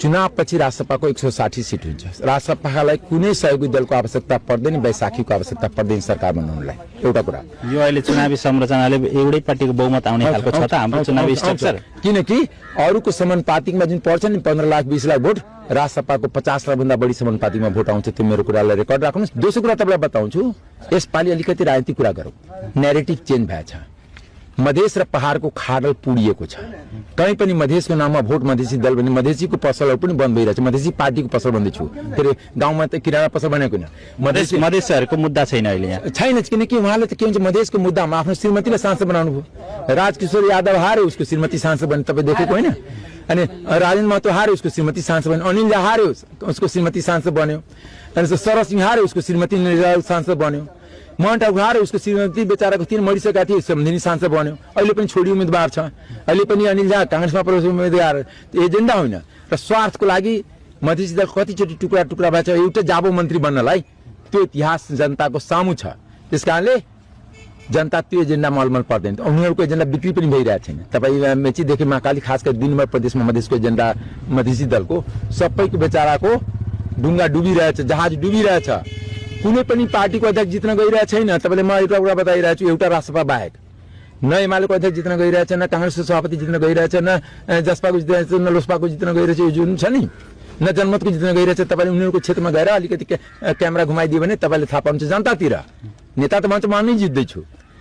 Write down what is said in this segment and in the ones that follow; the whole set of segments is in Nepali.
चुनाव पछि राष्ट्रसभाको 160 सिट हुन्छ। राष्ट्रसभालाई कुनै सहयोगी दलको आवश्यकता पर्दैन, बैशाखीको आवश्यकता पर्दैन सरकार बनाउनलाई। एउटा कुरा यो अहिले चुनावी संरचनाले एउटै पार्टीको बहुमत आउने खालको छ त हाम्रो चुनावी स्ट्रक्चर। किनकि अरूको समानुपातिकमा जुन पर्छ नि 15 लाख 20 लाख भोट, राष्ट्रसभाको 50 लाख भन्दा बढी समानुपातिकमा भोट आउँछ। त्यो मेरो कुरालाई रेकर्ड राख्नुहोस्। दोस्रो कुरा तपाईलाई बताउँछु, यसपालि अलिकति राजनीतिक कुरा गरौँ। न्यारेटिभ चेन्ज भएछ। मधेस र पहाडको खाडल पुडिएको छ। कहीँ पनि मधेसको नाममा भोट मधेसी दल भने मधेसीको पसलहरू पनि बन्द भइरहेछ। मधेसी पार्टीको पसल भन्दैछु, फेरि गाउँमा त किराना पसल बनेको होइन। मधेसीहरूको मुद्दा छैन अहिले यहाँ, छैन। किनकि उहाँले त के हुन्छ, मधेसको मुद्दामा आफ्नो श्रीमतीलाई सांसद बनाउनु भयो। राजकिशोर यादव हारे, उसको श्रीमती सांसद बने, तपाईँ देखेको होइन? अनि राजेन्द्र महतो हारे, उसको श्रीमती सांसद बन्यो। अनिल झा हारे, उसको श्रीमती सांसद बन्यो। अनि शरद सिंह हारे, उसको श्रीमती सांसद बन्यो। मोहन ठाकुर हारे, उसको श्रीमती बेचाराको 3 मरिसकेका थिए, सम्झिनी सांसद बन्यो। अहिले पनि छोडी उम्मेदवार छ। अहिले पनि अनिल झा कांग्रेसमा प्रवेश उम्मेदवार। एजेन्डा होइन र स्वार्थको लागि मधेसी दल कतिचोटि टुक्रा टुक्रा भएछ एउटा जाबो मन्त्री बन्नलाई। त्यो इतिहास जनताको सामु छ। त्यसकारणले जनता त्यो एजेन्डामा अलमल पर्दैन। उनीहरूको एजेन्डा बिक्री पनि भइरहेको छैन। तपाईँ मेचीदेखि महाकाली, खास गरी 2 नम्बर प्रदेशमा मधेसको एजेन्डा मधेसी दलको सबैको बेचाराको ढुङ्गा डुबिरहेछ, जहाज डुबिरहेछ। कुनै पनि पार्टीको अध्यक्ष जित्न गइरहेको छैन। तपाईँले म एउटा कुरा बताइरहेको छु, एउटा राष्ट्रसभा बाहेक न एमालेको अध्यक्ष जित्न गइरहेछ, न कांग्रेसको सभापति जित्न गइरहेछ, न जसपाको जित्न, न लोसपाको जित्न गइरहेछ। यो जुन छ नि, न जनमतको जित्न गइरहेछ। तपाईँले उनीहरूको क्षेत्रमा गएर अलिकति क्यामेरा घुमाइदियो भने तपाईँले थाहा पाउनुहुन्छ जनतातिर। नेता त भन्छ म नै जित्दैछु।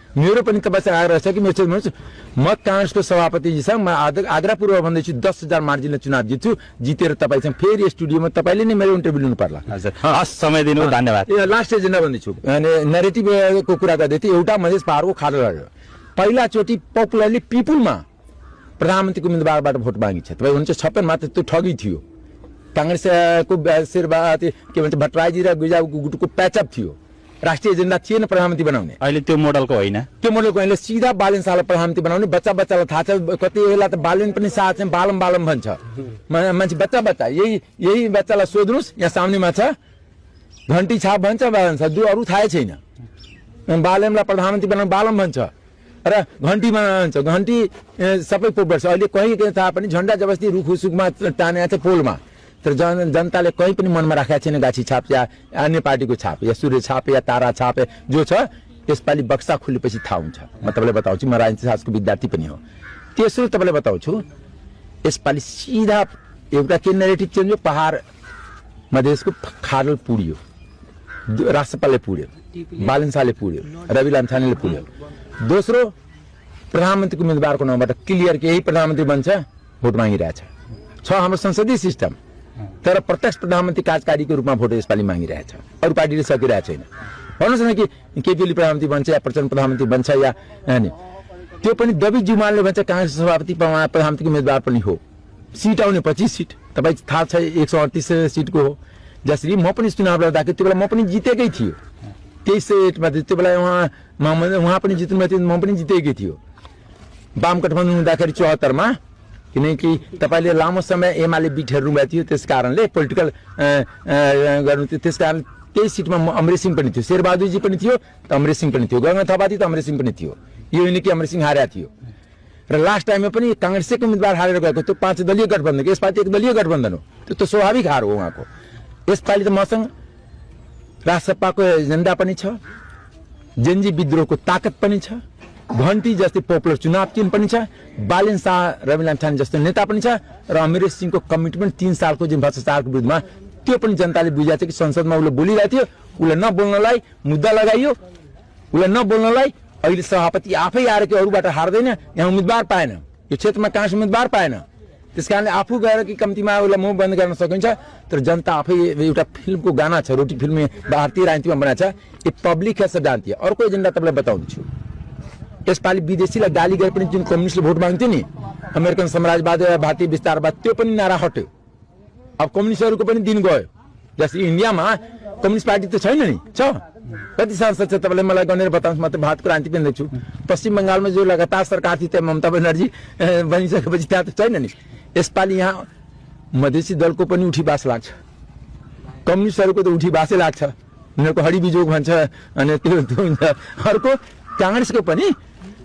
मेरो पनि तपाईँसँग आग्रह छ कि मेरो म कांग्रेसको सभापतिजीसँग म आग्रहपूर्वक भन्दैछु 10,000 मार्जिनले चुनाव जित्छु। जितेर तपाईँसँग फेरि स्टुडियोमा तपाईँले नै मेरो इन्टरभ्यू लिनु पर्ला। हजुर, हस्, समय दिनु, धन्यवाद। लास्ट एजेन्डा भन्दैछु। अनि न्यारेटिभको कुरा गर्दै थिएँ। एउटा मधेस पहाडको खाडल लड्यो। पहिलाचोटि पपुलरली पिपुलमा प्रधानमन्त्रीको उम्मेदवारबाट भोट मागिन्छ। तपाईँ हुन्छ 56 मात्र त्यो ठगी थियो। कांग्रेसको शेरबहादुर के भन्छ भट्टराईजी र गुजाको प्याचअप थियो। राष्ट्रिय एजेन्डा थिएन प्रधानमन्त्री बनाउने। अहिले त्यो मोडलको होइन, त्यो मोडलको होइन। सिधा बालेन शाहलाई प्रधानमन्त्री बनाउने। बच्चालाई थाहा छ, कति बेला त बालेन पनि साथ छ, बालम भन्छ मान्छे। बच्चा यही बच्चालाई सोध्नुहोस्, यहाँ सामनेमा छ, घन्टी छाप भन्छ, दु अरू थाहै छैन। बालेमलाई प्रधानमन्त्री बनाउने बालम भन्छ र घन्टी भन्छ। घन्टी सबै पोपर्छ। अहिले कहीँ थाहा पनि झन्डा जबरजस्ती रुखुसुकमा तानेको छ पोलमा। तर जनताले कहीँ पनि मनमा राखेको छैन गाछी छाप या अन्य पार्टीको छाप या सूर्य छाप या तारा छाप जो छ। यसपालि बक्सा खुलेपछि थाहा हुन्छ। म तपाईँलाई बताउँछु, म राजनीति शास्त्रको विद्यार्थी पनि हो। तेस्रो तपाईँलाई बताउँछु, यसपालि सिधा एउटा के न्यारेटिभ चेन्ज हो। पहाड मधेसको खाडल पुड्यो, राष्ट्रपालले पुड्यो, बालेन शाहले पुड्यो, रवि लामिछानेले पुड्यो। दोस्रो, प्रधानमन्त्रीको उम्मेदवारको नामबाट क्लियर कि यही प्रधानमन्त्री बन्छ भोट मागिरहेछ। हाम्रो संसदीय सिस्टम, तर प्रत्यक्ष प्रधानमन्त्री कार्यकारीको रूपमा भोट यसपालि मागिरहेछ। अरू पार्टीले सकिरहेको छैन। भन्नुहोस् न कि केपी ओली प्रधानमन्त्री बन्छ या प्रचण्ड प्रधानमन्त्री बन्छ या त्यो पनि दबी जुमानले भन्छ कांग्रेस सभापति प्रधानमन्त्रीको उम्मेदवार पनि हो। सिट आउने 25 सिट, तपाईँ थाहा छ 138 सिटको हो। जसरी म पनि चुनाव लड्दाखेरि त्यो बेला म पनि जितेकै थियो। 23 सिटमा त्यो बेला उहाँ पनि जित्नु भएको थियो, म पनि जितेकै थियो। वाम गठबन्धन हुँदाखेरि 74 मा, किनकि तपाईँले लामो समय एमाले बिट हेर्नु भएको थियो। त्यस कारणले पोलिटिकल गर्नु थियो। त्यस कारण 23 सिटमा अमरेश सिंह पनि थियो, शेरबहादुरजी पनि थियो, त अमरेश सिंह पनि थियो, गंगा थापा थियो, त अमरेश सिंह पनि थियो। यो होइन कि अमरेश सिंह हारेको थियो। र लास्ट टाइममा पनि कांग्रेसको उम्मेदवार हारेर गएको। त्यो 5 दलीय गठबन्धन, यसपालि 1 दलीय गठबन्धन हो। त्यो त स्वाभाविक हार हो उहाँको। यसपालि त मसँग राष्ट्रसभाको एजेन्डा पनि छ, जेनजी विद्रोहको ताकत पनि छ, घन्टी जस्तै पपुलर चुनाव चिन्ह पनि छ, बालेन शाह रवि लामिछाने जस्तो नेता पनि छ, र अमरेश सिंहको कमिटमेन्ट 3 सालको जुन भ्रष्टाचारको विरुद्धमा त्यो पनि जनताले बुझाएको छ कि संसदमा उसले बोलिरहेको थियो। उसले नबोल्नलाई मुद्दा लगाइयो, उसले नबोल्नलाई अहिले सभापति आफै आएर कि अरूबाट हार्दैन, यहाँ उम्मेदवार पाएन, यो क्षेत्रमा कांग्रेस उम्मेदवार पाएन। त्यसकारणले आफू गएर कि कम्तीमा उसलाई मुख बन्द गर्न सकिन्छ। तर जनता आफै एउटा फिल्मको गाना छ, रोटी फिल्म भारतीय राजनीतिमा बनाएको छ, ए पब्लिक है सब जानती है। अर्को एजेन्डा तपाईँलाई बताउँछु, यसपालि विदेशीलाई गाली गरे पनि जुन कम्युनिस्टले भोट माग्थ्यो नि, अमेरिकन साम्राज्यवाद, भारतीय विस्तारवाद, त्यो पनि नारा हट्यो। अब कम्युनिस्टहरूको पनि दिन गयो। जस्तै इन्डियामा कम्युनिस्ट पार्टी त छैन नि, छ कति सांसद छ तपाईँले मलाई गनेर बताउनुहोस्। म त भारतको राजनीति पनि देख्छु। पश्चिम बङ्गालमा जो लगातार सरकार थियो त्यहाँ ममता बनर्जी बनिसकेपछि त्यहाँ त छैन नि। यसपालि यहाँ मधेसी दलको पनि उठी बास लाग्छ, कम्युनिस्टहरूको त उठी बासै लाग्छ, उनीहरूको हडी बिजोग भन्छ अनि त्यो हुन्छ। अर्को कांग्रेसको पनि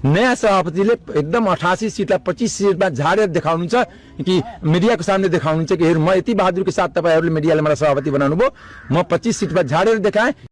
नयाँ सभापतिले एकदम 88 सीटलाई 25 सीटमा झाडेर देखाउनुहुन्छ कि मिडियाको सामने देखाउनुहुन्छ कि हेर म यति बहादुरको साथ तपाईहरुले मिडियाले मलाई सभापति बनाउनु भयो, म 25 सीटमा झाडेर देखाएँ।